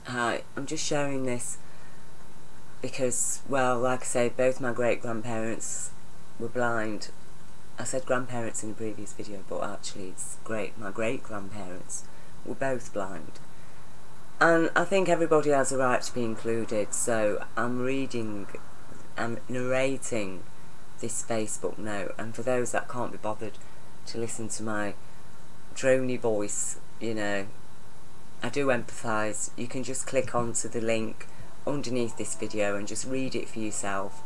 Hi, I'm just sharing this because, well, like I say, both my great-grandparents were blind. I said grandparents in the previous video, but actually it's my great-grandparents were both blind. And I think everybody has a right to be included, so I'm narrating this Facebook note, and for those that can't be bothered to listen to my drony voice, you know, I do empathise. You can just click onto the link underneath this video and just read it for yourself.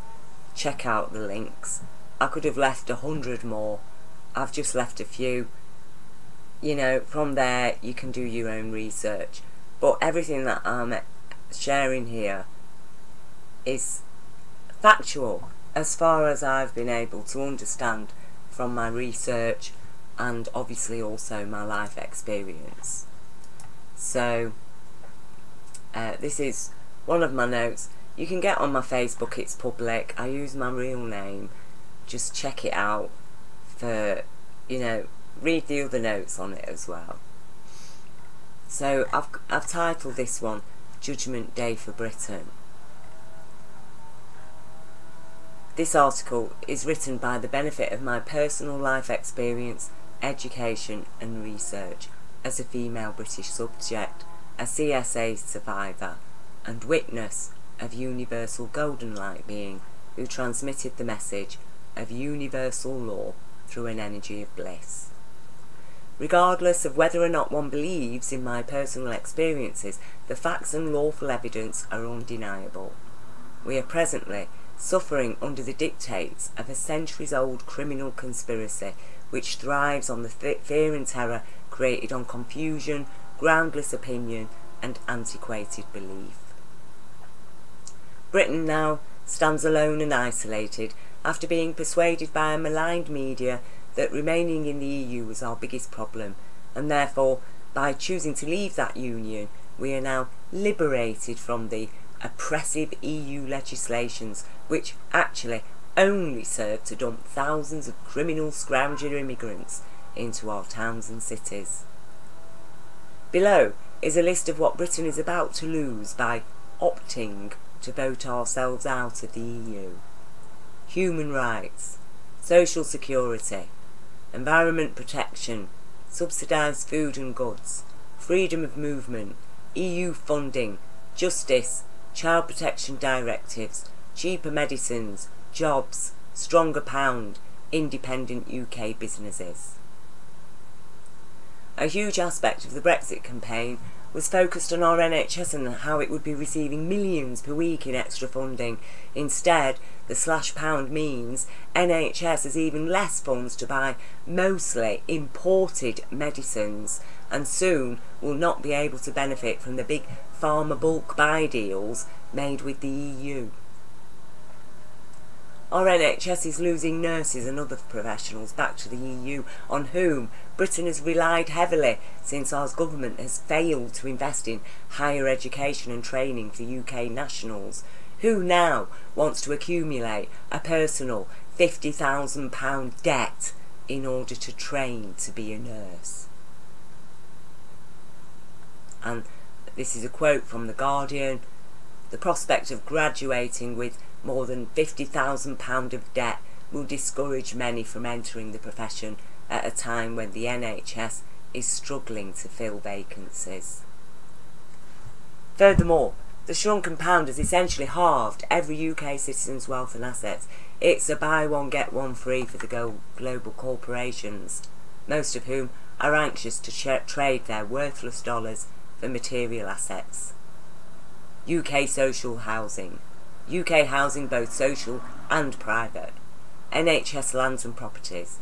Check out the links. I could have left 100 more. I've just left a few. You know, from there you can do your own research. But everything that I'm sharing here is factual as far as I've been able to understand from my research and obviously also my life experience. So, this is one of my notes. You can get on my Facebook, it's public. I use my real name. Just check it out for, you know, read the other notes on it as well. So, I've titled this one, Judgement Day for Britain. This article is written by the benefit of my personal life experience, education and research as a female British subject, a CSA survivor, and witness of universal golden light being who transmitted the message of universal law through an energy of bliss. Regardless of whether or not one believes in my personal experiences, the facts and lawful evidence are undeniable. We are presently suffering under the dictates of a centuries-old criminal conspiracy which thrives on the fear and terror created on confusion, groundless opinion and antiquated belief. Britain now stands alone and isolated after being persuaded by a maligned media that remaining in the EU was our biggest problem, and therefore by choosing to leave that union we are now liberated from the oppressive EU legislations which actually only serve to dump thousands of criminal scrounger immigrants into our towns and cities. Below is a list of what Britain is about to lose by opting to vote ourselves out of the EU. Human rights, social security, environment protection, subsidised food and goods, freedom of movement, EU funding, justice, child protection directives, cheaper medicines, jobs, stronger pound, independent UK businesses. A huge aspect of the Brexit campaign was focused on our NHS and how it would be receiving millions per week in extra funding. Instead, the /pound means NHS has even less funds to buy mostly imported medicines and soon will not be able to benefit from the big pharma bulk buy deals made with the EU. Our NHS is losing nurses and other professionals back to the EU, on whom Britain has relied heavily since our government has failed to invest in higher education and training for UK nationals. Who now wants to accumulate a personal £50,000 debt in order to train to be a nurse? And this is a quote from The Guardian. The prospect of graduating with more than £50,000 of debt will discourage many from entering the profession at a time when the NHS is struggling to fill vacancies. Furthermore, the shrunken pound has essentially halved every UK citizen's wealth and assets. It's a buy one get one free for the global corporations, most of whom are anxious to trade their worthless dollars for material assets. UK social housing, UK housing both social and private, NHS lands and properties,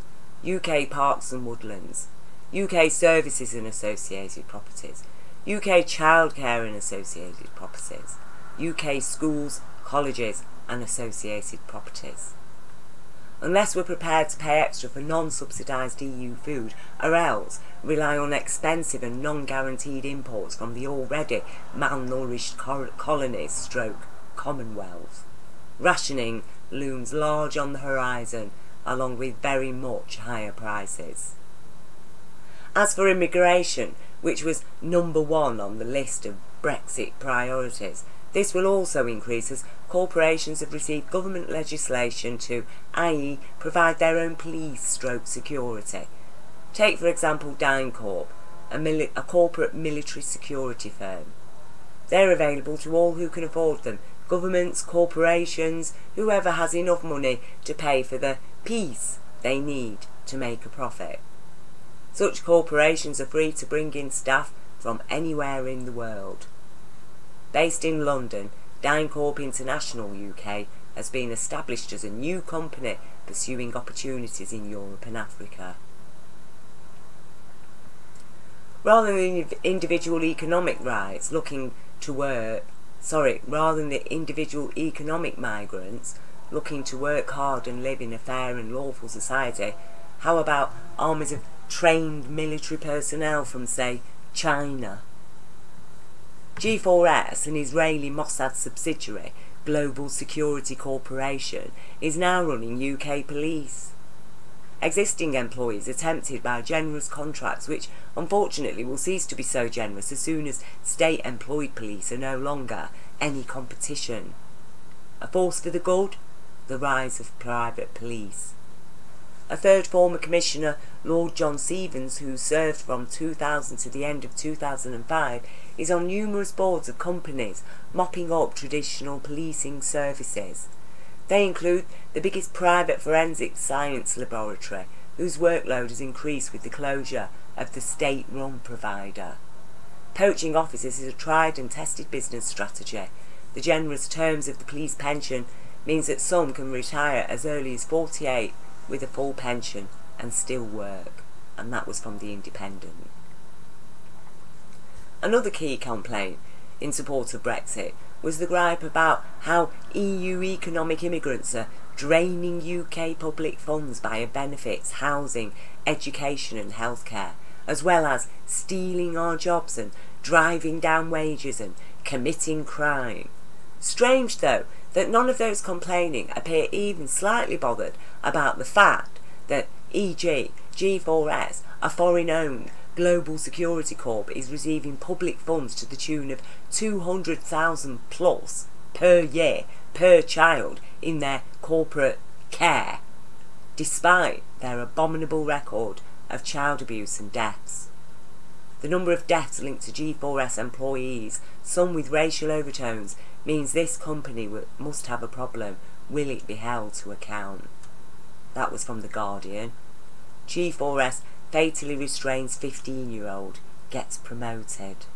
UK parks and woodlands, UK services and associated properties, UK childcare and associated properties, UK schools, colleges and associated properties. Unless we're prepared to pay extra for non-subsidised EU food, or else rely on expensive and non-guaranteed imports from the already malnourished colonies / Commonwealth, rationing looms large on the horizon, along with very much higher prices. As for immigration, which was number 1 on the list of Brexit priorities. This will also increase as corporations have received government legislation to, i.e., provide their own police/security. Take for example DynCorp, a corporate military security firm. They're available to all who can afford them: governments, corporations, whoever has enough money to pay for the peace they need to make a profit. Such corporations are free to bring in staff from anywhere in the world. Based in London, DynCorp International UK has been established as a new company pursuing opportunities in Europe and Africa. Rather than the individual economic rights looking to work, rather than the individual economic migrants looking to work hard and live in a fair and lawful society, how about armies of trained military personnel from, say, China? G4S, an Israeli Mossad subsidiary, Global Security Corporation, is now running UK police. Existing employees are tempted by generous contracts which unfortunately will cease to be so generous as soon as state-employed police are no longer any competition. A force for the good? The rise of private police. A third former commissioner, Lord John Stevens, who served from 2000 to the end of 2005, is on numerous boards of companies mopping up traditional policing services. They include the biggest private forensic science laboratory, whose workload has increased with the closure of the state-run provider. Poaching officers is a tried and tested business strategy. The generous terms of the police pension means that some can retire as early as 48 with a full pension and still work. And that was from The Independent. Another key complaint in support of Brexit was the gripe about how EU economic immigrants are draining UK public funds via benefits, housing, education and healthcare, as well as stealing our jobs and driving down wages and committing crime. Strange, though, that none of those complaining appear even slightly bothered about the fact that, e.g., G4S, a foreign-owned Global Security Corp, is receiving public funds to the tune of £200,000 plus per year per child in their corporate care, despite their abominable record of child abuse and deaths. The number of deaths linked to G4S employees, some with racial overtones, means this company must have a problem. Will it be held to account? That was from The Guardian. G4S fatally restrains 15-year-old, gets promoted.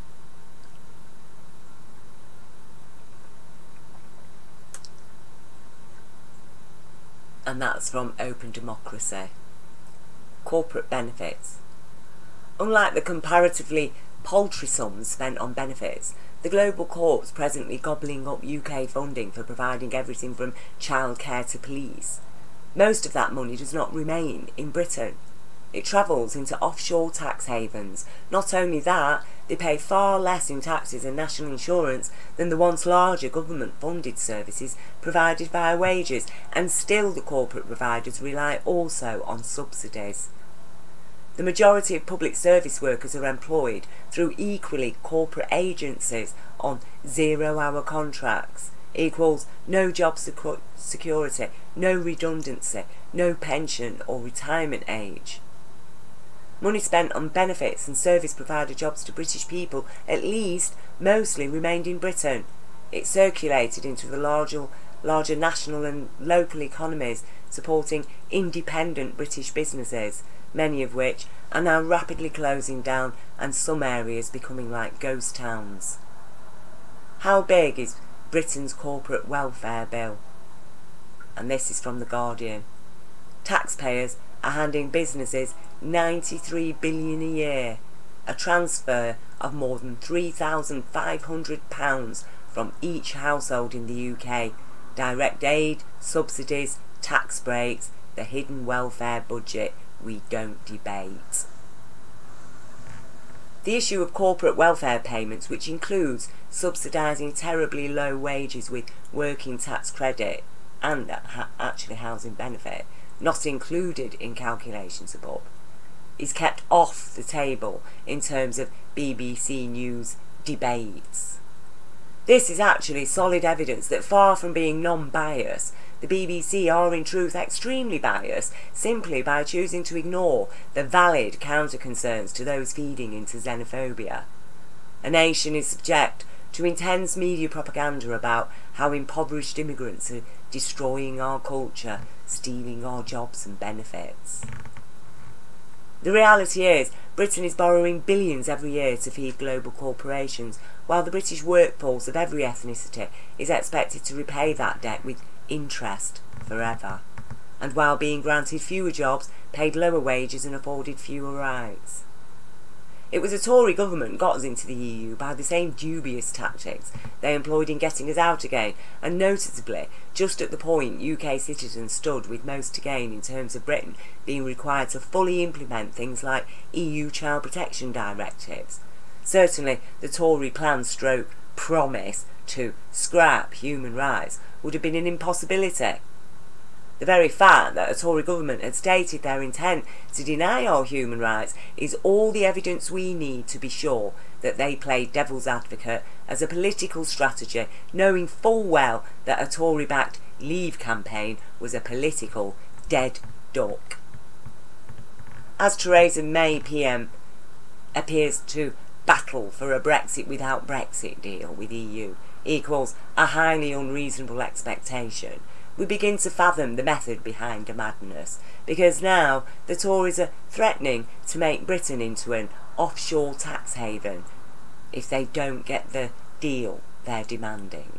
And that's from Open Democracy. Corporate benefits. Unlike the comparatively paltry sums spent on benefits, the global corp's presently gobbling up UK funding for providing everything from childcare to police. Most of that money does not remain in Britain. It travels into offshore tax havens. Not only that, they pay far less in taxes and national insurance than the once larger government-funded services provided via wages, and still the corporate providers rely also on subsidies. The majority of public service workers are employed through equally corporate agencies on 0-hour contracts, equals no job security, no redundancy, no pension or retirement age. Money spent on benefits and service provider jobs to British people, at least, mostly remained in Britain. It circulated into the larger national and local economies, supporting independent British businesses, many of which are now rapidly closing down and some areas becoming like ghost towns. How big is Britain's corporate welfare bill? And this is from The Guardian. Taxpayers are handing businesses £93 billion a year, a transfer of more than £3,500 from each household in the UK, direct aid, subsidies, tax breaks, the hidden welfare budget we don't debate. The issue of corporate welfare payments, which includes subsidising terribly low wages with working tax credit and actually housing benefit, not included in calculations above, is kept off the table in terms of BBC News debates. This is actually solid evidence that far from being non-biased, the BBC are in truth extremely biased simply by choosing to ignore the valid counter-concerns to those feeding into xenophobia. A nation is subject to intense media propaganda about how impoverished immigrants are destroying our culture, stealing our jobs and benefits. The reality is, Britain is borrowing billions every year to feed global corporations, while the British workforce of every ethnicity is expected to repay that debt with interest forever, and while being granted fewer jobs, paid lower wages and afforded fewer rights. It was a Tory government got us into the EU by the same dubious tactics they employed in getting us out again, and noticeably just at the point UK citizens stood with most to gain in terms of Britain being required to fully implement things like EU child protection directives. Certainly the Tory plan/promise to scrap human rights would have been an impossibility. The very fact that a Tory government had stated their intent to deny our human rights is all the evidence we need to be sure that they played devil's advocate as a political strategy, knowing full well that a Tory-backed Leave campaign was a political dead duck. As Theresa May PM appears to battle for a Brexit without Brexit deal with EU equals a highly unreasonable expectation, we begin to fathom the method behind the madness, because now the Tories are threatening to make Britain into an offshore tax haven if they don't get the deal they're demanding.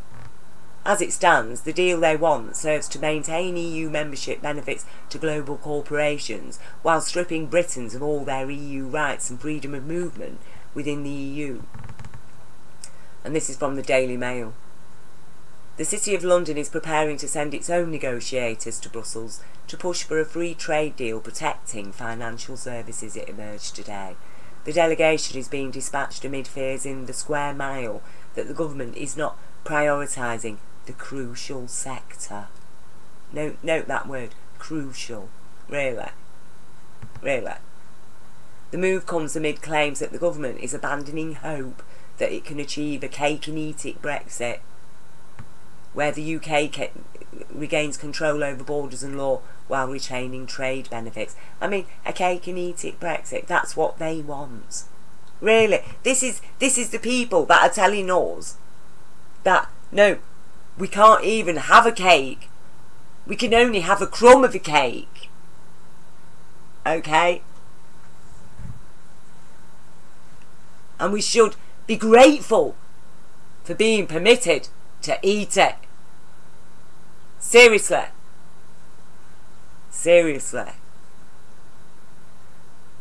As it stands, the deal they want serves to maintain EU membership benefits to global corporations while stripping Britons of all their EU rights and freedom of movement within the EU. And this is from the Daily Mail. The City of London is preparing to send its own negotiators to Brussels to push for a free trade deal protecting financial services, it emerged today. The delegation is being dispatched amid fears in the Square Mile that the government is not prioritising the crucial sector. Note that word, crucial. Really? Really? The move comes amid claims that the government is abandoning hope that it can achieve a cake-and-eat-it Brexit, where the UK regains control over borders and law while retaining trade benefits. I mean, a cake-and-eat-it Brexit, that's what they want. Really, this is the people that are telling us that, no, we can't even have a cake. We can only have a crumb of a cake. Okay? And we should be grateful for being permitted to eat it. Seriously. Seriously.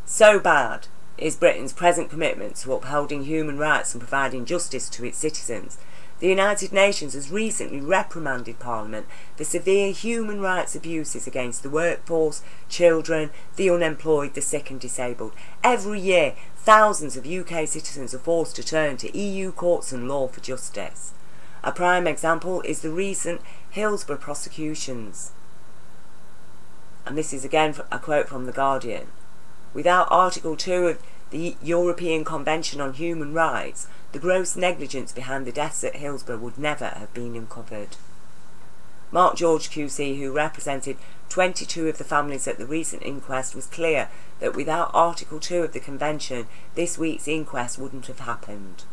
So bad is Britain's present commitment to upholding human rights and providing justice to its citizens. The United Nations has recently reprimanded Parliament for severe human rights abuses against the workforce, children, the unemployed, the sick and disabled. Every year, thousands of UK citizens are forced to turn to EU courts and law for justice. A prime example is the recent Hillsborough prosecutions. And this is again a quote from The Guardian. Without Article 2 of the European Convention on Human Rights, the gross negligence behind the deaths at Hillsborough would never have been uncovered. Mark George QC, who represented 22 of the families at the recent inquest, was clear that without Article 2 of the Convention, this week's inquest wouldn't have happened.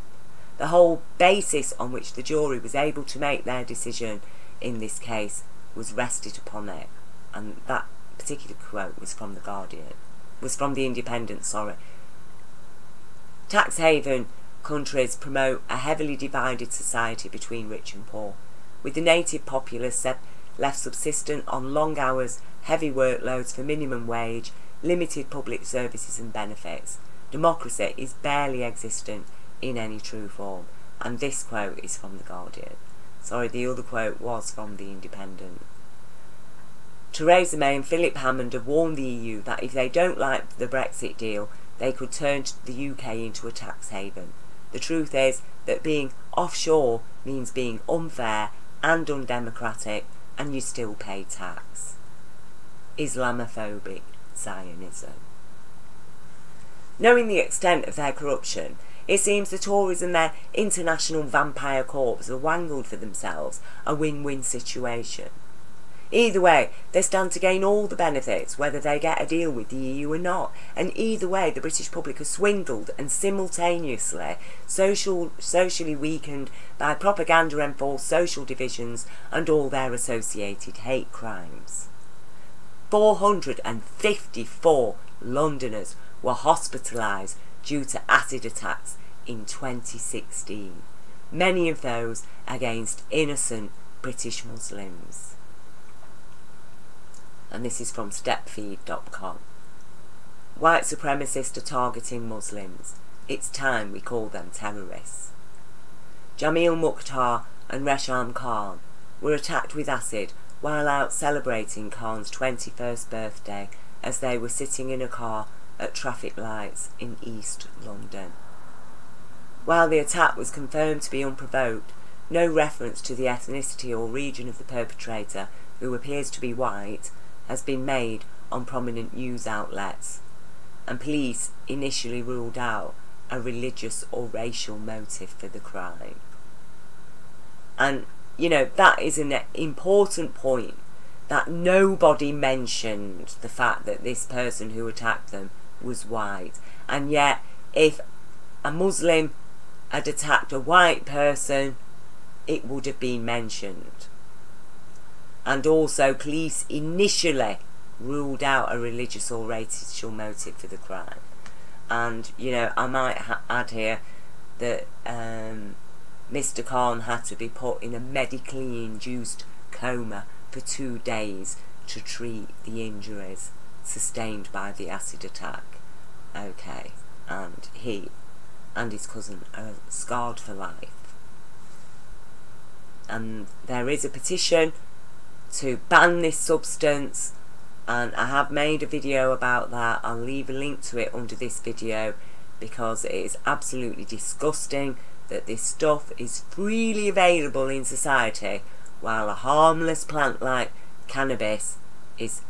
The whole basis on which the jury was able to make their decision in this case was rested upon it. And that particular quote was from The Guardian. Was from The Independent, sorry. Tax haven countries promote a heavily divided society between rich and poor, with the native populace left subsistent on long hours, heavy workloads for minimum wage, limited public services and benefits. Democracy is barely existent in any true form. And this quote is from The Guardian. Sorry, the other quote was from The Independent. Theresa May and Philip Hammond have warned the EU that if they don't like the Brexit deal, they could turn the UK into a tax haven. The truth is that being offshore means being unfair and undemocratic, and you still pay tax. Islamophobic Zionism. Knowing the extent of their corruption, it seems the Tories and their international vampire corps have wangled for themselves a win-win situation. Either way, they stand to gain all the benefits, whether they get a deal with the EU or not, and either way the British public are swindled and simultaneously socially weakened by propaganda-enforced social divisions and all their associated hate crimes. 454 Londoners were hospitalised due to acid attacks in 2016, many of those against innocent British Muslims. And this is from stepfeed.com. White supremacists are targeting Muslims. It's time we call them terrorists. Jamil Mukhtar and Resham Khan were attacked with acid while out celebrating Khan's 21st birthday as they were sitting in a car at traffic lights in East London. While the attack was confirmed to be unprovoked, no reference to the ethnicity or region of the perpetrator, who appears to be white, has been made on prominent news outlets, and police initially ruled out a religious or racial motive for the crime. And, you know, that is an important point, that nobody mentioned the fact that this person who attacked them was white. And yet, if a Muslim had attacked a white person, it would have been mentioned. And also, police initially ruled out a religious or racial motive for the crime. And, you know, I might add here that Mr. Khan had to be put in a medically induced coma for 2 days to treat the injuries sustained by the acid attack. Okay, and he and his cousin are scarred for life. And there is a petition to ban this substance, and I have made a video about that. I'll leave a link to it under this video, because it is absolutely disgusting that this stuff is freely available in society while a harmless plant like cannabis is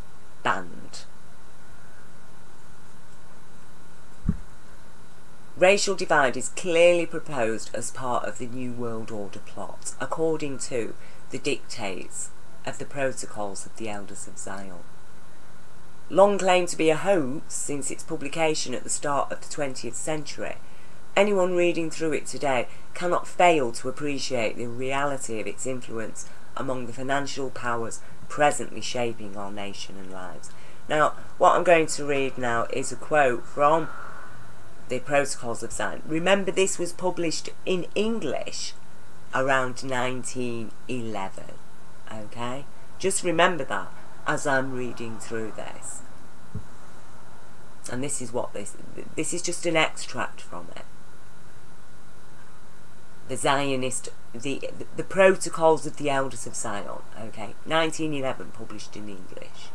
banned. Racial divide is clearly proposed as part of the New World Order plot, according to the dictates of the Protocols of the Elders of Zion. Long claimed to be a hoax since its publication at the start of the 20th century, anyone reading through it today cannot fail to appreciate the reality of its influence among the financial powers presently shaping our nation and lives. Now, what I'm going to read now is a quote from the Protocols of Zion. Remember, this was published in English around 1911. Okay? Just remember that as I'm reading through this. And this is what this is just an extract from it. The Zionist, the Protocols of the Elders of Zion, okay? 1911, published in English.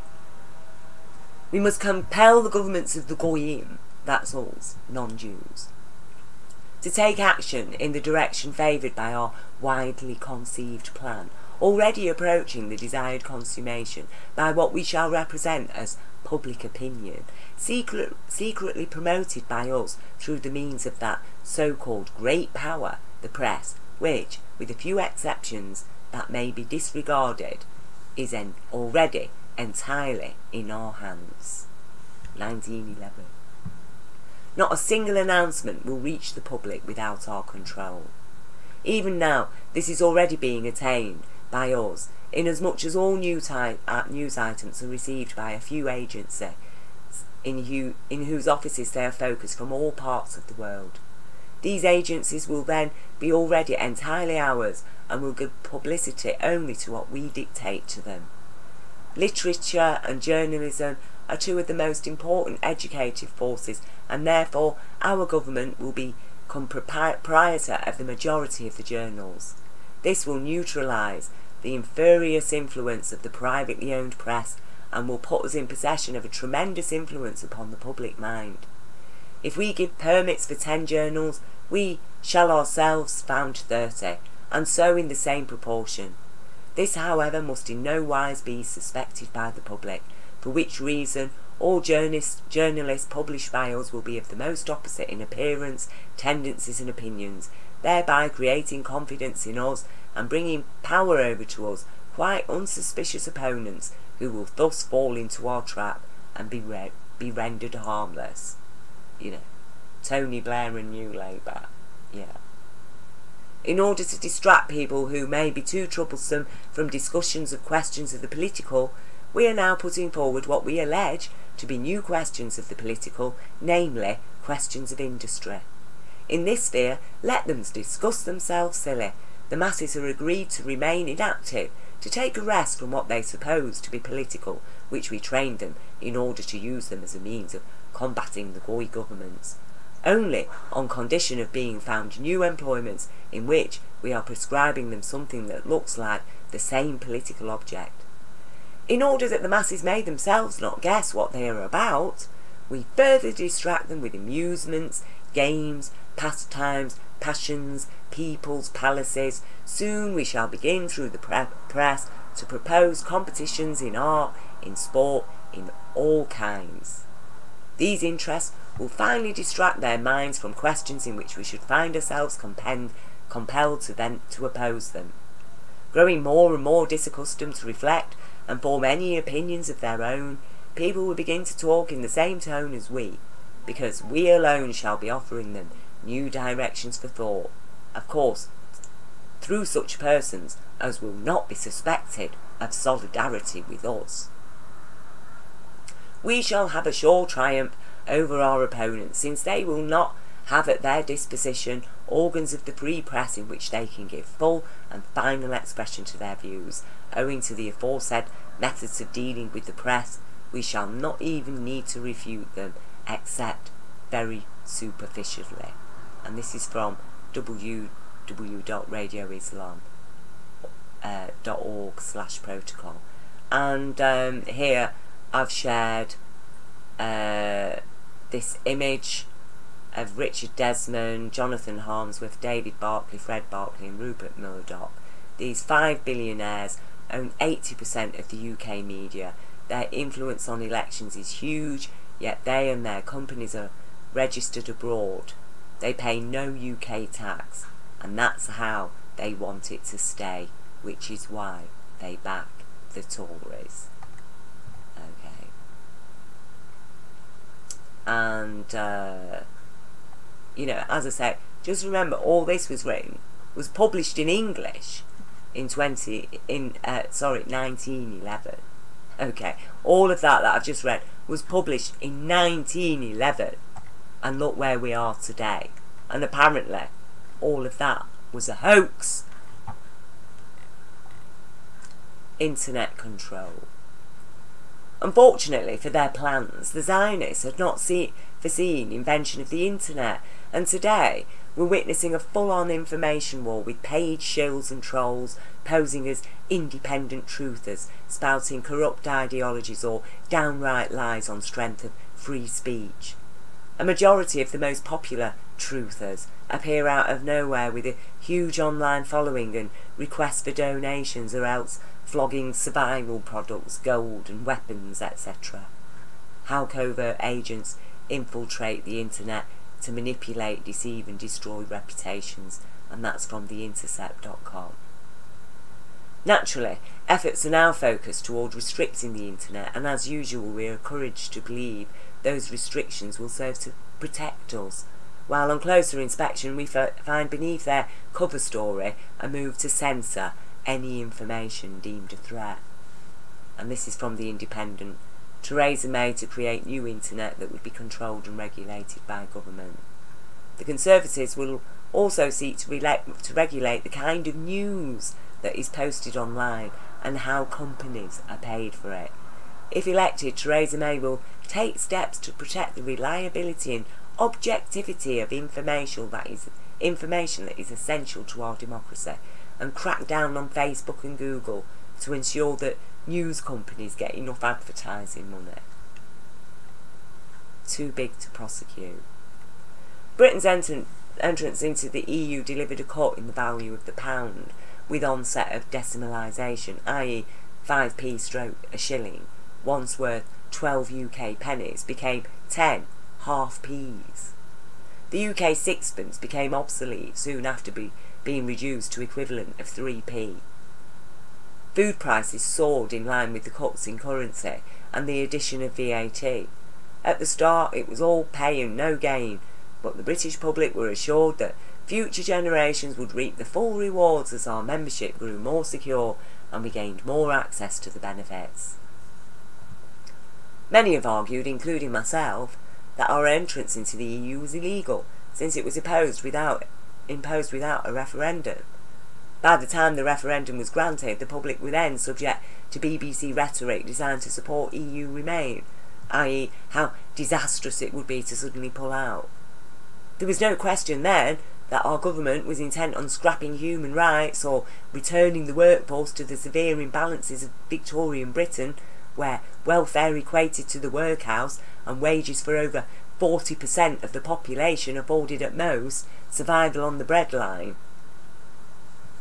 We must compel the governments of the Goyim, that's us, non-Jews, to take action in the direction favoured by our widely conceived plan, already approaching the desired consummation by what we shall represent as public opinion, secretly promoted by us through the means of that so-called great power, the press, which, with a few exceptions that may be disregarded, is already entirely in our hands. 1911. Not a single announcement will reach the public without our control. Even now, this is already being attained by us, inasmuch as all news items are received by a few agencies in whose offices they are focused from all parts of the world. These agencies will then be already entirely ours and will give publicity only to what we dictate to them. Literature and journalism are two of the most important educative forces, and therefore our government will become proprietor of the majority of the journals. This will neutralise the infurious influence of the privately owned press and will put us in possession of a tremendous influence upon the public mind. If we give permits for 10 journals, we shall ourselves found 30, and so in the same proportion. This, however, must in no wise be suspected by the public, for which reason All journalists published by us will be of the most opposite in appearance, tendencies and opinions, thereby creating confidence in us and bringing power over to us, quite unsuspicious opponents who will thus fall into our trap and be rendered harmless. You know, Tony Blair and New Labour. Yeah. In order to distract people who may be too troublesome from discussions of questions of the political, we are now putting forward what we allege to be new questions of the political, namely questions of industry. In this sphere, let them discuss themselves silly. The masses are agreed to remain inactive, to take a rest from what they suppose to be political, which we trained them in order to use them as a means of combating the Goy governments, only on condition of being found new employments in which we are prescribing them something that looks like the same political object. In order that the masses may themselves not guess what they are about, we further distract them with amusements, games, pastimes, passions, peoples, palaces. Soon we shall begin through the press to propose competitions in art, in sport, in all kinds. These interests will finally distract their minds from questions in which we should find ourselves compelled to oppose them. Growing more and more disaccustomed to reflect and form any opinions of their own, people will begin to talk in the same tone as we, because we alone shall be offering them new directions for thought, of course, through such persons as will not be suspected of solidarity with us. We shall have a sure triumph over our opponents, since they will not have at their disposition organs of the free press in which they can give full and final expression to their views. Owing to the aforesaid methods of dealing with the press, we shall not even need to refute them, except very superficially. And this is from www.radioislam.org/protocol. And here I've shared this image of Richard Desmond, Jonathan Harmsworth, David Barclay, Fred Barclay and Rupert Murdoch. These 5 billionaires own 80% of the UK media. Their influence on elections is huge, yet they and their companies are registered abroad. They pay no UK tax, and that's how they want it to stay, which is why they back the Tories. Okay. And you know, as I say, just remember all this was published in English in 1911. Okay, all of that I've just read was published in 1911, and look where we are today. And apparently all of that was a hoax. Internet control. Unfortunately for their plans, the Zionists had not foreseen invention of the internet, and today we're witnessing a full-on information war with paid shills and trolls posing as independent truthers, spouting corrupt ideologies or downright lies on strength of free speech. A majority of the most popular truthers appear out of nowhere with a huge online following and requests for donations, or else flogging survival products, gold and weapons, etc. How covert agents infiltrate the internet to manipulate, deceive and destroy reputations, and that's from theintercept.com. Naturally, efforts are now focused toward restricting the internet, and as usual we are encouraged to believe those restrictions will serve to protect us, while on closer inspection we find beneath their cover story a move to censor any information deemed a threat. And this is from The Independent. Theresa May to create new internet that would be controlled and regulated by government. The Conservatives will also seek to regulate the kind of news that is posted online and how companies are paid for it. If elected, Theresa May will take steps to protect the reliability and objectivity of information that is essential to our democracy, and crack down on Facebook and Google to ensure that news companies get enough advertising money. Too big to prosecute. Britain's entrance into the EU delivered a cut in the value of the pound, with onset of decimalisation, i.e. 5p stroke a shilling, once worth 12 UK pennies became 10 half-p's. The UK sixpence became obsolete soon after being reduced to equivalent of 3p. Food prices soared in line with the cuts in currency and the addition of VAT. At the start it was all pay and no gain, but the British public were assured that future generations would reap the full rewards as our membership grew more secure and we gained more access to the benefits. Many have argued, including myself, that our entrance into the EU was illegal, since it was imposed without a referendum. By the time the referendum was granted, the public were then subject to BBC rhetoric designed to support EU remain, i.e. how disastrous it would be to suddenly pull out. There was no question then that our government was intent on scrapping human rights or returning the workforce to the severe imbalances of Victorian Britain, where welfare equated to the workhouse and wages for over 40% of the population afforded at most survival on the breadline.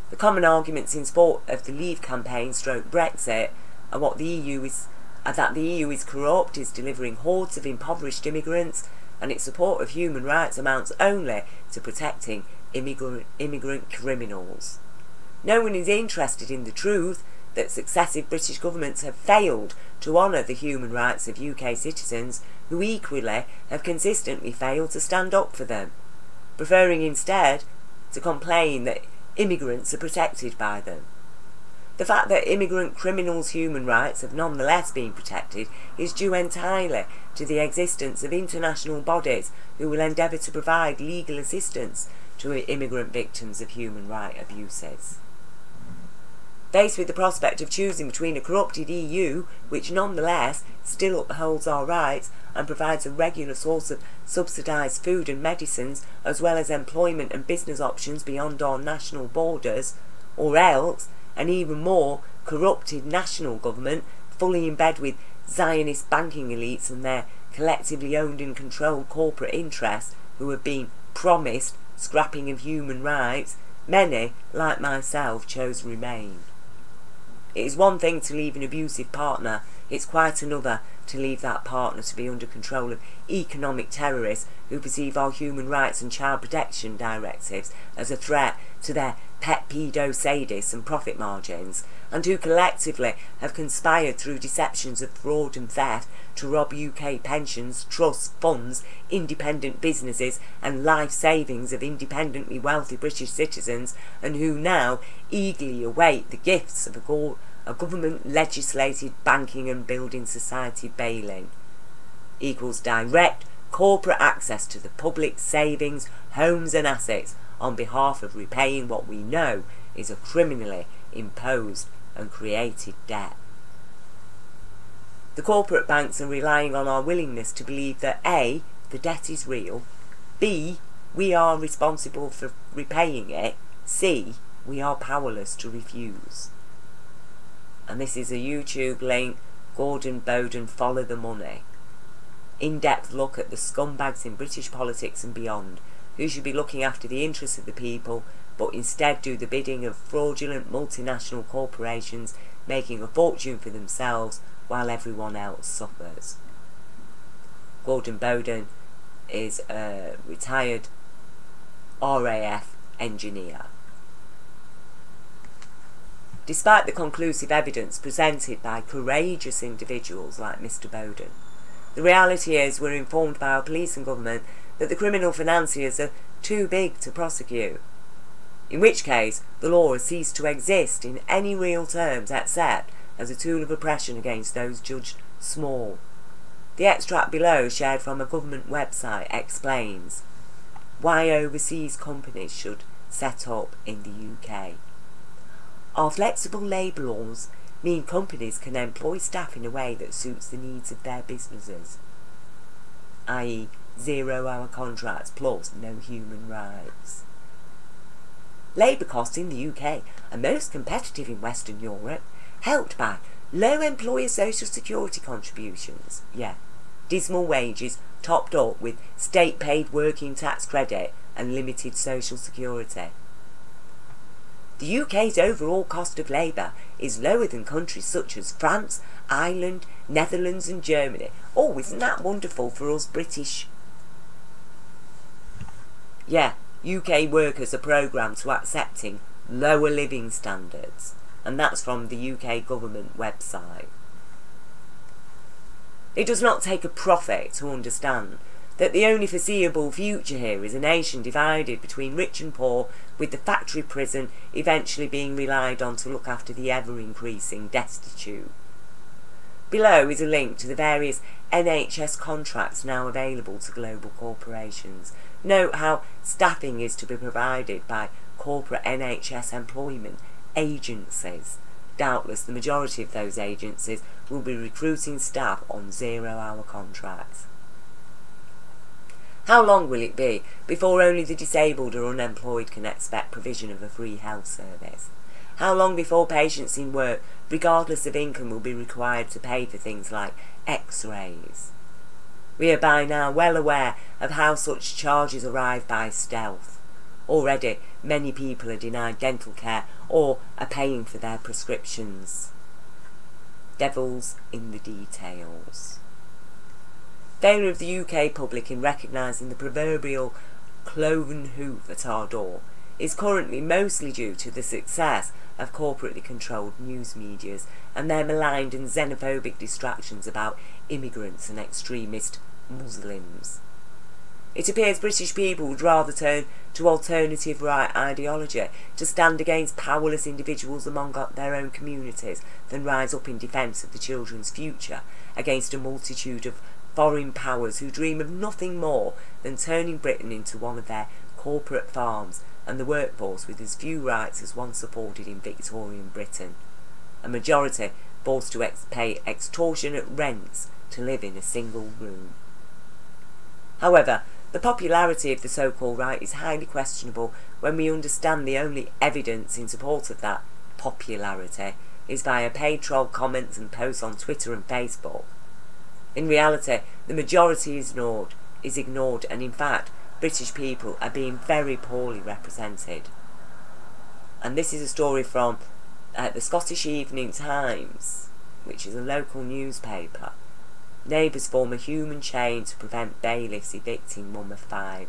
The common arguments in support of the Leave campaign stroke Brexit are that the EU is corrupt, is delivering hordes of impoverished immigrants, and its support of human rights amounts only to protecting immigrant criminals. No one is interested in the truth that successive British governments have failed to honour the human rights of UK citizens who equally have consistently failed to stand up for them, preferring instead to complain that immigrants are protected by them. The fact that immigrant criminals' human rights have nonetheless been protected is due entirely to the existence of international bodies who will endeavour to provide legal assistance to immigrant victims of human rights abuses. Faced with the prospect of choosing between a corrupted EU, which nonetheless still upholds our rights and provides a regular source of subsidised food and medicines, as well as employment and business options beyond our national borders, or else an even more corrupted national government, fully in bed with Zionist banking elites and their collectively owned and controlled corporate interests who have been promised scrapping of human rights, many, like myself, chose Remain. It is one thing to leave an abusive partner, it's quite another to leave that partner to be under control of economic terrorists who perceive our human rights and child protection directives as a threat to their pet pedo sadists and profit margins, and who collectively have conspired through deceptions of fraud and theft to rob UK pensions, trusts, funds, independent businesses and life savings of independently wealthy British citizens, and who now eagerly await the gifts of a government-legislated banking and building society bail-in. Equals direct corporate access to the public savings, homes and assets on behalf of repaying what we know is a criminally imposed and created debt. The corporate banks are relying on our willingness to believe that A, the debt is real, B, we are responsible for repaying it, C, we are powerless to refuse. And this is a YouTube link, Gordon Bowden, Follow the Money. In-depth look at the scumbags in British politics and beyond, who should be looking after the interests of the people, but instead do the bidding of fraudulent multinational corporations, making a fortune for themselves while everyone else suffers. Gordon Bowden is a retired RAF engineer. Despite the conclusive evidence presented by courageous individuals like Mr. Bowden, the reality is we're informed by our police and government that the criminal financiers are too big to prosecute, in which case the law has ceased to exist in any real terms except as a tool of oppression against those judged small. The extract below, shared from a government website, explains why overseas companies should set up in the UK. Our flexible labour laws mean companies can employ staff in a way that suits the needs of their businesses, i.e. 0-hour contracts plus no human rights. Labour costs in the UK are most competitive in Western Europe, helped by low employer social security contributions, dismal wages topped up with state-paid working tax credit and limited social security. The UK's overall cost of labour is lower than countries such as France, Ireland, Netherlands and Germany. Oh, isn't that wonderful for us British? Yeah, UK workers are programmed to accepting lower living standards. And that's from the UK government website. It does not take a prophet to understand that the only foreseeable future here is a nation divided between rich and poor, with the factory prison eventually being relied on to look after the ever-increasing destitute. Below is a link to the various NHS contracts now available to global corporations. Note how staffing is to be provided by corporate NHS employment agencies. Doubtless the majority of those agencies will be recruiting staff on 0-hour contracts. How long will it be before only the disabled or unemployed can expect provision of a free health service? How long before patients in work, regardless of income, will be required to pay for things like X-rays? We are by now well aware of how such charges arrive by stealth. Already, many people are denied dental care or are paying for their prescriptions. Devil's in the details. Failure of the UK public in recognising the proverbial cloven hoof at our door is currently mostly due to the success of corporately controlled news medias and their maligned and xenophobic distractions about immigrants and extremist Muslims. It appears British people would rather turn to alternative right ideology to stand against powerless individuals among their own communities than rise up in defence of the children's future against a multitude of foreign powers who dream of nothing more than turning Britain into one of their corporate farms and the workforce with as few rights as once afforded in Victorian Britain. A majority forced to pay extortionate rents to live in a single room. However, the popularity of the so-called right is highly questionable when we understand the only evidence in support of that popularity is via paid troll comments and posts on Twitter and Facebook. In reality, the majority is ignored, and in fact, British people are being very poorly represented. And this is a story from the Scottish Evening Times, which is a local newspaper. Neighbours form a human chain to prevent bailiffs evicting mum of 5.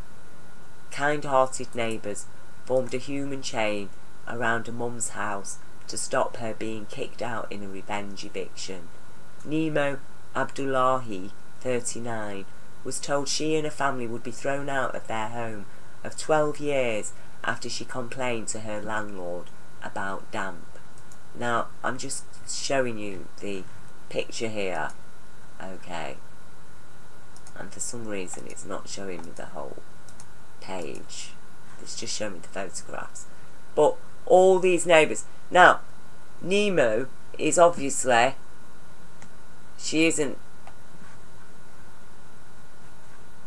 Kind-hearted neighbours formed a human chain around a mum's house to stop her being kicked out in a revenge eviction. Nemo Abdullahi, 39, was told she and her family would be thrown out of their home of 12 years after she complained to her landlord about damp. Now, I'm just showing you the picture here, okay, and for some reason it's not showing me the whole page, it's just showing me the photographs. But all these neighbours, now, Nemo is obviously, she isn't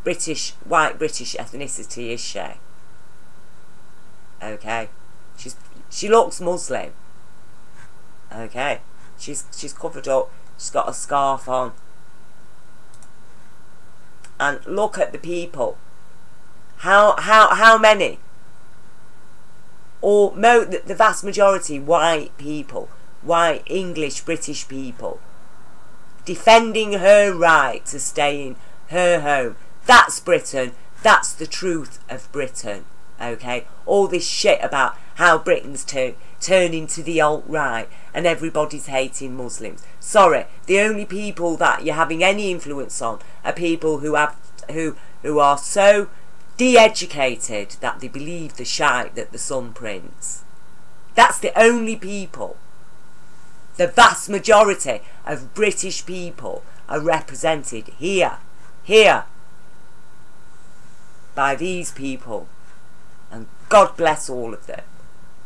British, white British ethnicity, is she? Okay, she looks Muslim. Okay, she's covered up. She's got a scarf on. And look at the people. How many? Or the vast majority white people, white English British people, defending her right to stay in her home. That's Britain. That's the truth of Britain. Okay? All this shit about how Britain's turning to the alt-right and everybody's hating Muslims. Sorry, the only people that you're having any influence on are people who are so de-educated that they believe the shite that the sun prints. That's the only people. The vast majority of British people are represented here by these people, and God bless all of them.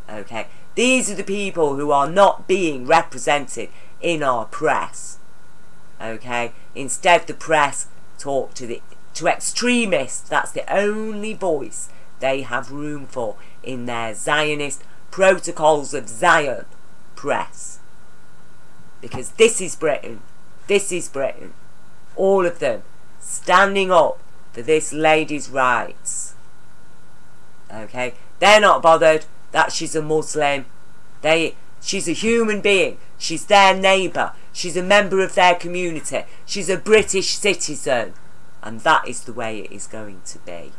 Okay, these are the people who are not being represented in our press. Okay, instead the press talk to extremists. That's the only voice they have room for in their Zionist Protocols of Zion press. Because this is Britain. This is Britain. All of them standing up for this lady's rights. Okay? They're not bothered that she's a Muslim. She's a human being. She's their neighbour. She's a member of their community. She's a British citizen. And that is the way it is going to be.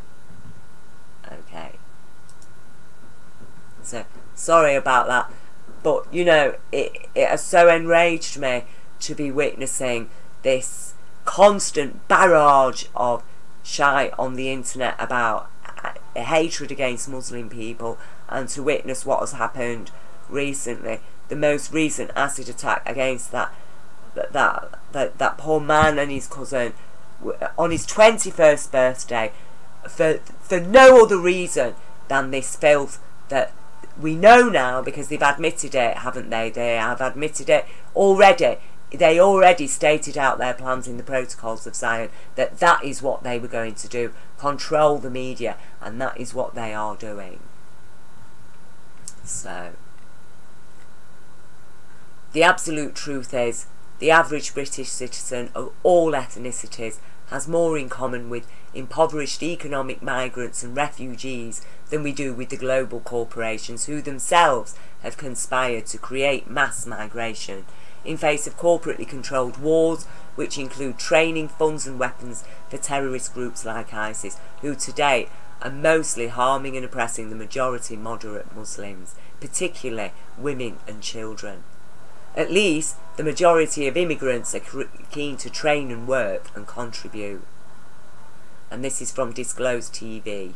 Okay. So, sorry about that. But, you know, it has so enraged me to be witnessing this constant barrage of shite on the internet about hatred against Muslim people, and to witness what has happened recently. The most recent acid attack against that poor man and his cousin on his 21st birthday, for no other reason than this filth that we know now, because they've admitted it, haven't they? They have admitted it already. They already stated out their plans in the Protocols of Zion that that is what they were going to do, control the media, and that is what they are doing. So, the absolute truth is, the average British citizen of all ethnicities has more in common with impoverished economic migrants and refugees than we do with the global corporations who themselves have conspired to create mass migration in face of corporately controlled wars, which include training, funds and weapons for terrorist groups like ISIS, who today are mostly harming and oppressing the majority moderate Muslims, particularly women and children. At least, the majority of immigrants are keen to train and work and contribute. And this is from Disclosed TV.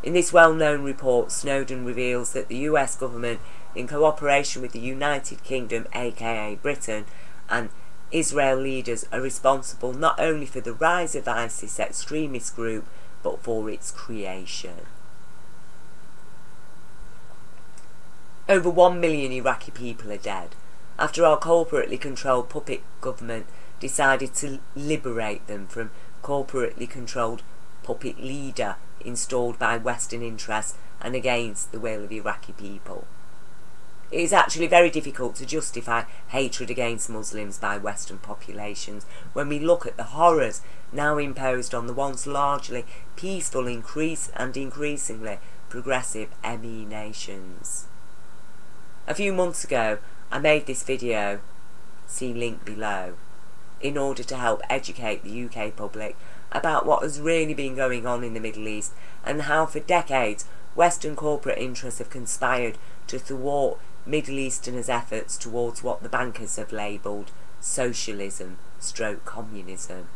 In this well-known report, Snowden reveals that the US government, in cooperation with the United Kingdom, aka Britain, and Israel leaders, are responsible not only for the rise of ISIS extremist group, but for its creation. Over 1 million Iraqi people are dead, after our corporately controlled puppet government decided to liberate them from corporately controlled puppet leader installed by Western interests and against the will of Iraqi people. It is actually very difficult to justify hatred against Muslims by Western populations when we look at the horrors now imposed on the once largely peaceful and increasingly progressive ME nations. A few months ago, I made this video, see link below, in order to help educate the UK public about what has really been going on in the Middle East and how for decades Western corporate interests have conspired to thwart Middle Easterners' efforts towards what the bankers have labelled socialism/communism.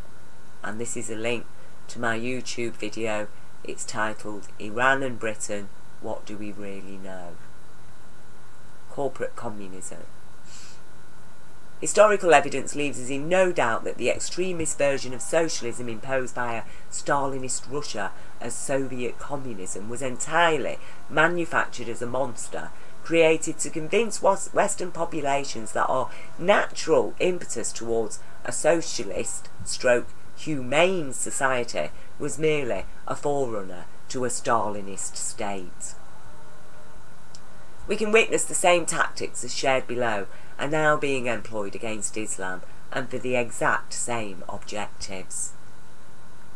And this is a link to my YouTube video. It's titled Iran and Britain, What Do We Really Know? Corporate communism. Historical evidence leaves us in no doubt that the extremist version of socialism imposed by a Stalinist Russia as Soviet communism was entirely manufactured as a monster, created to convince Western populations that our natural impetus towards a socialist/humane society was merely a forerunner to a Stalinist state. We can witness the same tactics as shared below are now being employed against Islam and for the exact same objectives.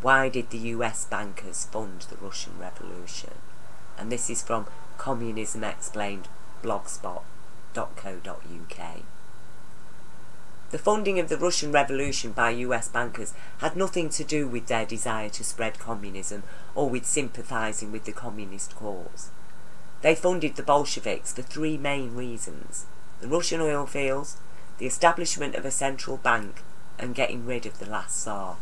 Why did the US bankers fund the Russian Revolution? And this is from Communism Explained blogspot.co.uk. The funding of the Russian Revolution by US bankers had nothing to do with their desire to spread communism or with sympathising with the communist cause. They funded the Bolsheviks for three main reasons: the Russian oil fields, the establishment of a central bank, and getting rid of the last Tsar.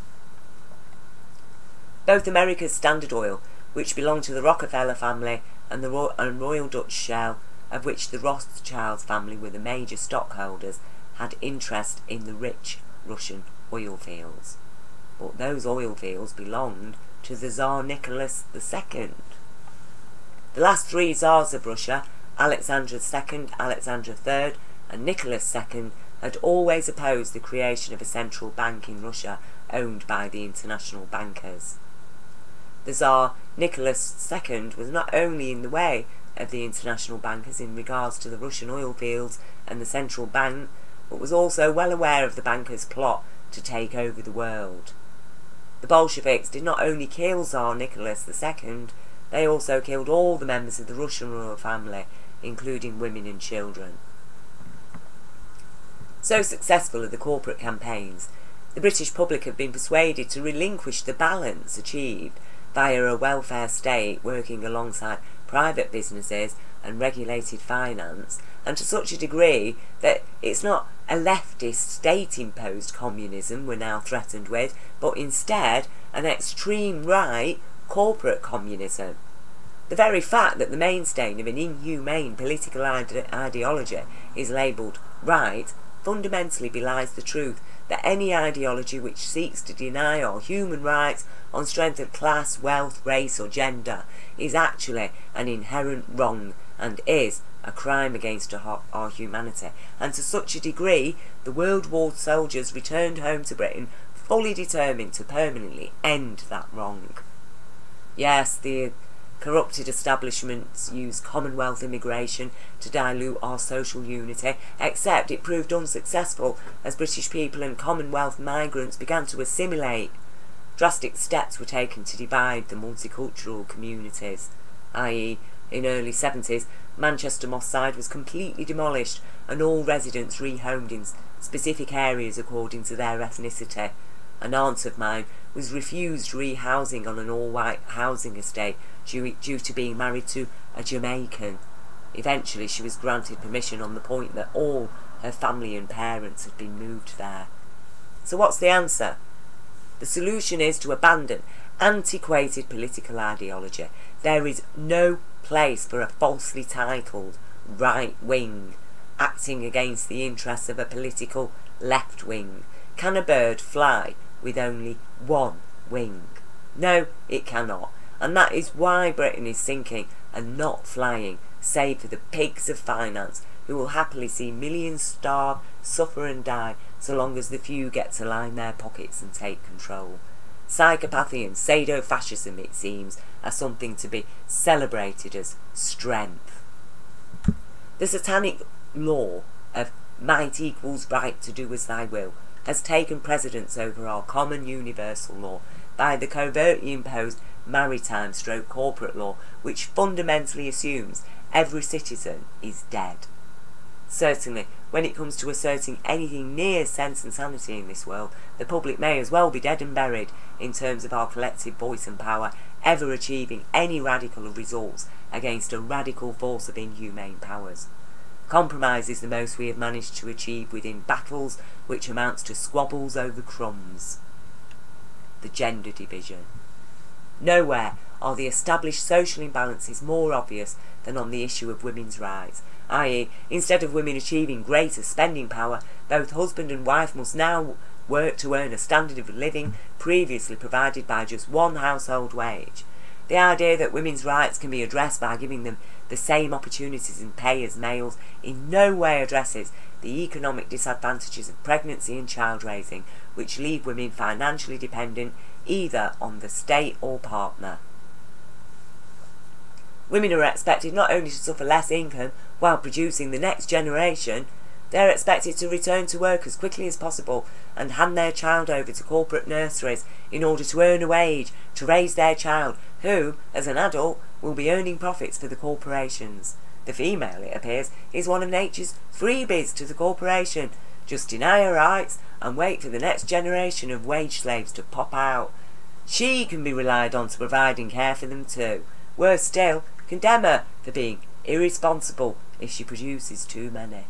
Both America's Standard Oil, which belonged to the Rockefeller family, and the Royal Dutch Shell, of which the Rothschilds family were the major stockholders, had interest in the rich Russian oil fields. But those oil fields belonged to the Tsar Nicholas II. The last three Tsars of Russia, Alexander II, Alexander III, and Nicholas II, had always opposed the creation of a central bank in Russia owned by the international bankers. The Tsar Nicholas II was not only in the way of the international bankers in regards to the Russian oil fields and the central bank, but was also well aware of the bankers' plot to take over the world. The Bolsheviks did not only kill Tsar Nicholas II, they also killed all the members of the Russian royal family, including women and children. So successful are the corporate campaigns, the British public have been persuaded to relinquish the balance achieved via a welfare state working alongside private businesses and regulated finance, and to such a degree that it's not a leftist state-imposed communism we're now threatened with, but instead an extreme right corporate communism. The very fact that the mainstay of an inhumane political ideology is labelled right fundamentally belies the truth that any ideology which seeks to deny our human rights on strength of class, wealth, race or gender is actually an inherent wrong and is a crime against our humanity. And to such a degree, the World War soldiers returned home to Britain fully determined to permanently end that wrong. Yes, the corrupted establishments used Commonwealth immigration to dilute our social unity, except it proved unsuccessful as British people and Commonwealth migrants began to assimilate. Drastic steps were taken to divide the multicultural communities, i.e. in early 70s, Manchester Moss Side was completely demolished and all residents rehomed in specific areas according to their ethnicity. An aunt of mine was refused rehousing on an all-white housing estate due to being married to a Jamaican. Eventually she was granted permission on the point that all her family and parents had been moved there. So what's the answer? The solution is to abandon antiquated political ideology. There is no place for a falsely titled right wing acting against the interests of a political left wing. Can a bird fly with only one wing? No, it cannot. And that is why Britain is sinking and not flying, save for the pigs of finance who will happily see millions starve, suffer and die so long as the few get to line their pockets and take control. Psychopathy and sadofascism, it seems, are something to be celebrated as strength. The satanic law of might equals right to do as thy will has taken precedence over our common universal law by the covertly imposed maritime corporate law, which fundamentally assumes every citizen is dead. Certainly, when it comes to asserting anything near sense and sanity in this world, the public may as well be dead and buried in terms of our collective voice and power ever achieving any radical results against a radical force of inhumane powers. Compromise is the most we have managed to achieve within battles which amounts to squabbles over crumbs. The gender division. Nowhere are the established social imbalances more obvious than on the issue of women's rights, i.e. instead of women achieving greater spending power, both husband and wife must now work to earn a standard of living previously provided by just one household wage. The idea that women's rights can be addressed by giving them the same opportunities and pay as males in no way addresses the economic disadvantages of pregnancy and child raising, which leave women financially dependent either on the state or partner. Women are expected not only to suffer less income while producing the next generation, they are expected to return to work as quickly as possible and hand their child over to corporate nurseries in order to earn a wage to raise their child, who, as an adult, will be earning profits for the corporations. The female, it appears, is one of nature's freebies to the corporation. Just deny her rights and wait for the next generation of wage slaves to pop out. She can be relied on to provide and care for them too. Worse still, condemn her for being irresponsible if she produces too many.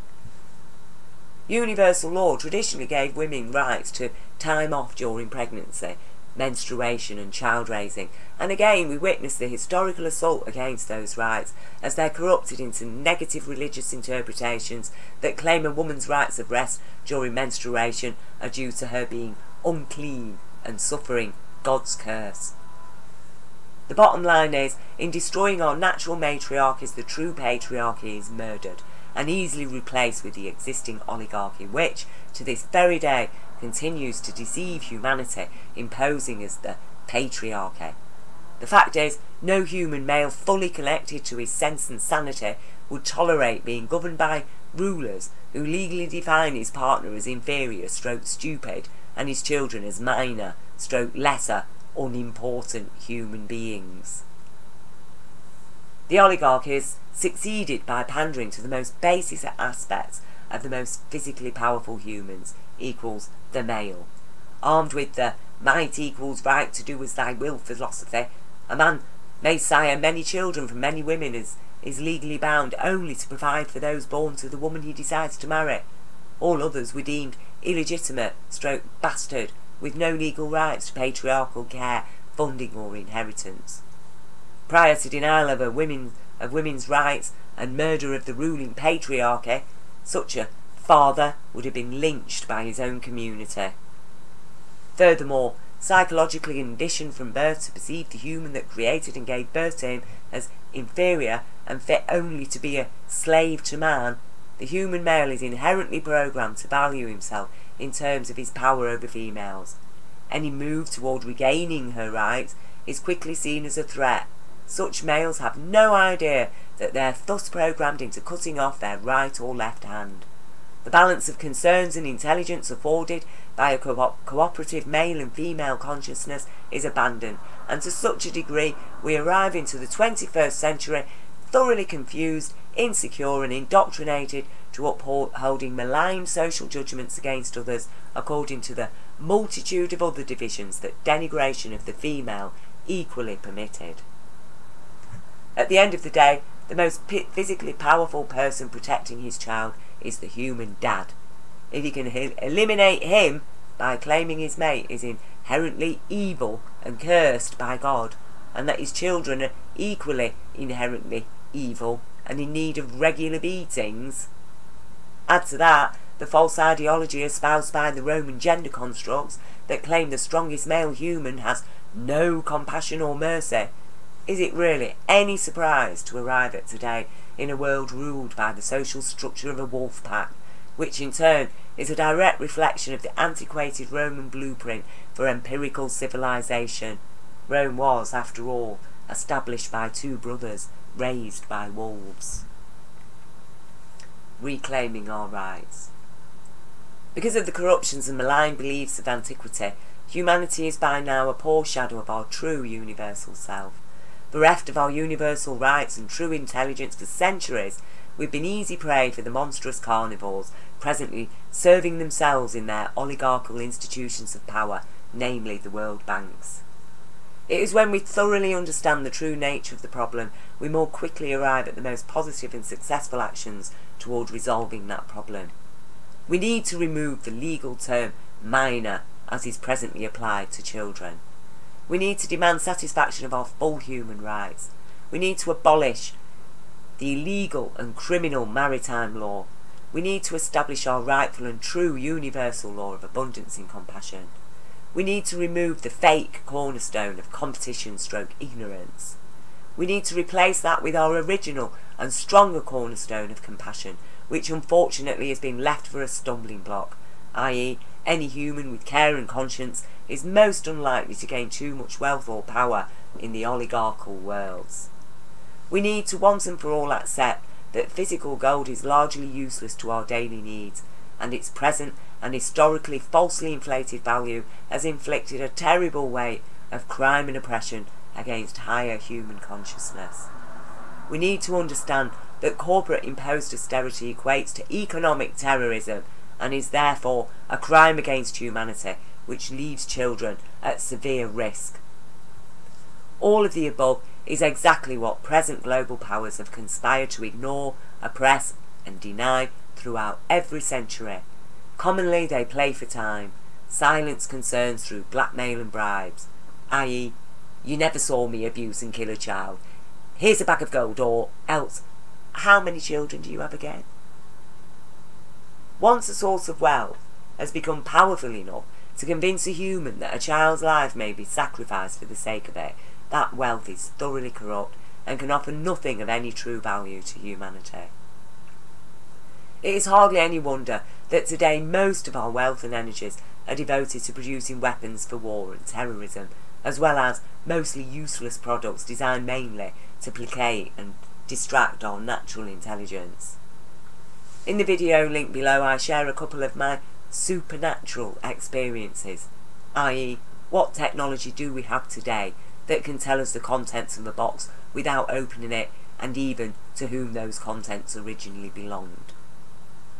Universal law traditionally gave women rights to time off during pregnancy, menstruation and child raising, and again we witness the historical assault against those rights as they're corrupted into negative religious interpretations that claim a woman's rights of rest during menstruation are due to her being unclean and suffering God's curse. The bottom line is, in destroying our natural matriarchies, the true patriarchy is murdered and easily replaced with the existing oligarchy which, to this very day, continues to deceive humanity, imposing as the patriarchy. The fact is, no human male fully connected to his sense and sanity would tolerate being governed by rulers who legally define his partner as inferior / stupid and his children as minor / lesser unimportant human beings. The oligarchy has succeeded by pandering to the most basic aspects of the most physically powerful humans, equals the male. Armed with the might equals right to do as thy will philosophy, a man may sire many children from many women as is legally bound only to provide for those born to the woman he decides to marry. All others were deemed illegitimate / bastard, with no legal rights to patriarchal care, funding or inheritance. Prior to denial of women's rights and murder of the ruling patriarchy, such a father would have been lynched by his own community. Furthermore, psychologically conditioned from birth to perceive the human that created and gave birth to him as inferior and fit only to be a slave to man, the human male is inherently programmed to value himself in terms of his power over females. Any move toward regaining her rights is quickly seen as a threat. Such males have no idea that they are thus programmed into cutting off their right or left hand. The balance of concerns and intelligence afforded by a cooperative male and female consciousness is abandoned, and to such a degree we arrive into the 21st century thoroughly confused, insecure and indoctrinated to upholding malign social judgments against others according to the multitude of other divisions that denigration of the female equally permitted. At the end of the day, the most physically powerful person protecting his child is the human dad. If he can eliminate him by claiming his mate is inherently evil and cursed by God, and that his children are equally inherently evil and in need of regular beatings. Add to that the false ideology espoused by the Roman gender constructs that claim the strongest male human has no compassion or mercy. Is it really any surprise to arrive at today in a world ruled by the social structure of a wolf pack, which in turn is a direct reflection of the antiquated Roman blueprint for empirical civilization? Rome was, after all, established by two brothers raised by wolves. Reclaiming our rights. Because of the corruptions and malign beliefs of antiquity, humanity is by now a poor shadow of our true universal self. Bereft of our universal rights and true intelligence for centuries, we've been easy prey for the monstrous carnivores, presently serving themselves in their oligarchical institutions of power, namely the world banks. It is when we thoroughly understand the true nature of the problem, we more quickly arrive at the most positive and successful actions toward resolving that problem. We need to remove the legal term minor as is presently applied to children. We need to demand satisfaction of our full human rights. We need to abolish the illegal and criminal maritime law. We need to establish our rightful and true universal law of abundance and compassion. We need to remove the fake cornerstone of competition/ignorance. We need to replace that with our original and stronger cornerstone of compassion, which unfortunately has been left for a stumbling block, i.e. any human with care and conscience is most unlikely to gain too much wealth or power in the oligarchical worlds. We need to once and for all accept that physical gold is largely useless to our daily needs, and its present and historically falsely inflated value has inflicted a terrible weight of crime and oppression against higher human consciousness. We need to understand that corporate imposed austerity equates to economic terrorism and is therefore a crime against humanity, which leaves children at severe risk. All of the above is exactly what present global powers have conspired to ignore, oppress and deny throughout every century. Commonly they play for time, silence concerns through blackmail and bribes, i.e. you never saw me abuse and kill a child, here's a bag of gold, or else how many children do you have again? Once a source of wealth has become powerful enough to convince a human that a child's life may be sacrificed for the sake of it, that wealth is thoroughly corrupt and can offer nothing of any true value to humanity. It is hardly any wonder that today most of our wealth and energies are devoted to producing weapons for war and terrorism, as well as mostly useless products designed mainly to placate and distract our natural intelligence. In the video link below I share a couple of my supernatural experiences, i.e. what technology do we have today that can tell us the contents of a box without opening it and even to whom those contents originally belonged.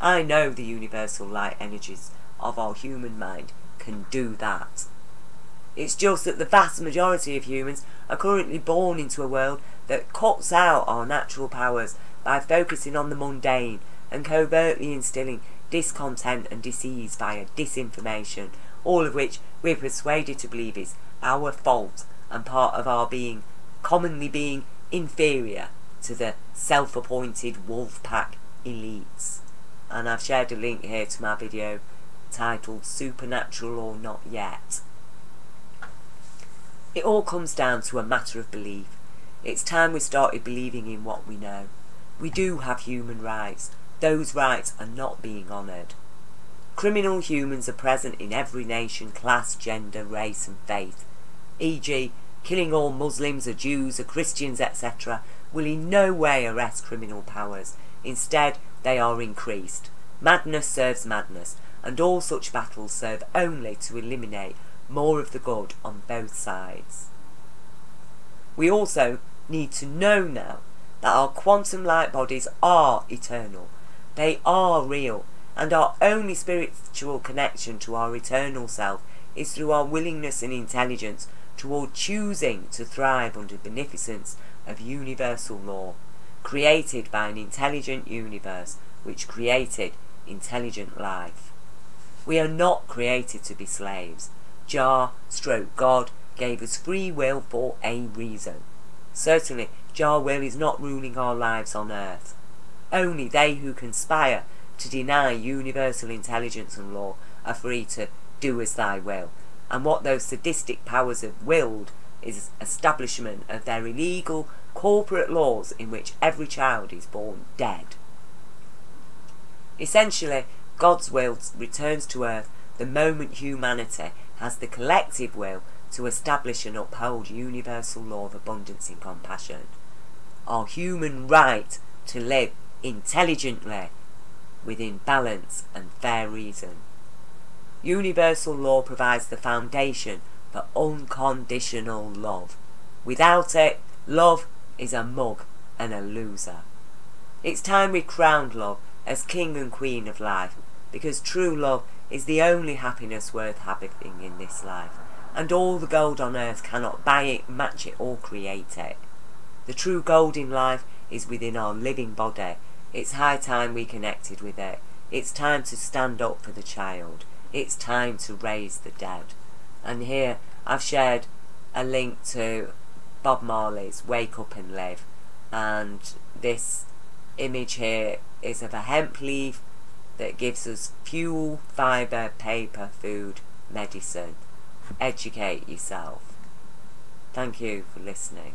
I know the universal light energies of our human mind can do that. It's just that the vast majority of humans are currently born into a world that cuts out our natural powers by focusing on the mundane and covertly instilling discontent and disease via disinformation, all of which we're persuaded to believe is our fault and part of our being, commonly being inferior to the self-appointed wolf pack elites. And I've shared a link here to my video titled Supernatural or Not Yet. It all comes down to a matter of belief. It's time we started believing in what we know. We do have human rights. Those rights are not being honoured. Criminal humans are present in every nation, class, gender, race and faith. E.g., killing all Muslims or Jews or Christians, etc. will in no way arrest criminal powers. Instead, they are increased. Madness serves madness, and all such battles serve only to eliminate more of the good on both sides. We also need to know now that our quantum light bodies are eternal. They are real, and our only spiritual connection to our eternal self is through our willingness and intelligence toward choosing to thrive under the beneficence of universal law, created by an intelligent universe which created intelligent life. We are not created to be slaves. God gave us free will for a reason. Certainly, Jah will is not ruling our lives on earth. Only they who conspire to deny universal intelligence and law are free to do as thy will, and what those sadistic powers have willed is establishment of their illegal corporate laws in which every child is born dead. Essentially, God's will returns to earth the moment humanity has the collective will to establish and uphold universal law of abundance and compassion. Our human right to live intelligently within balance and fair reason. Universal law provides the foundation for unconditional love. Without it, love is a mug and a loser. It's time we crowned love as king and queen of life, because true love is the only happiness worth having in this life, and all the gold on earth cannot buy it, match it or create it. The true gold in life is within our living body. It's high time we connected with it. It's time to stand up for the child. It's time to raise the dead. And here I've shared a link to Bob Marley's Wake Up and Live, and this image here is of a hemp leaf that gives us fuel, fibre, paper, food, medicine. Educate yourself. Thank you for listening.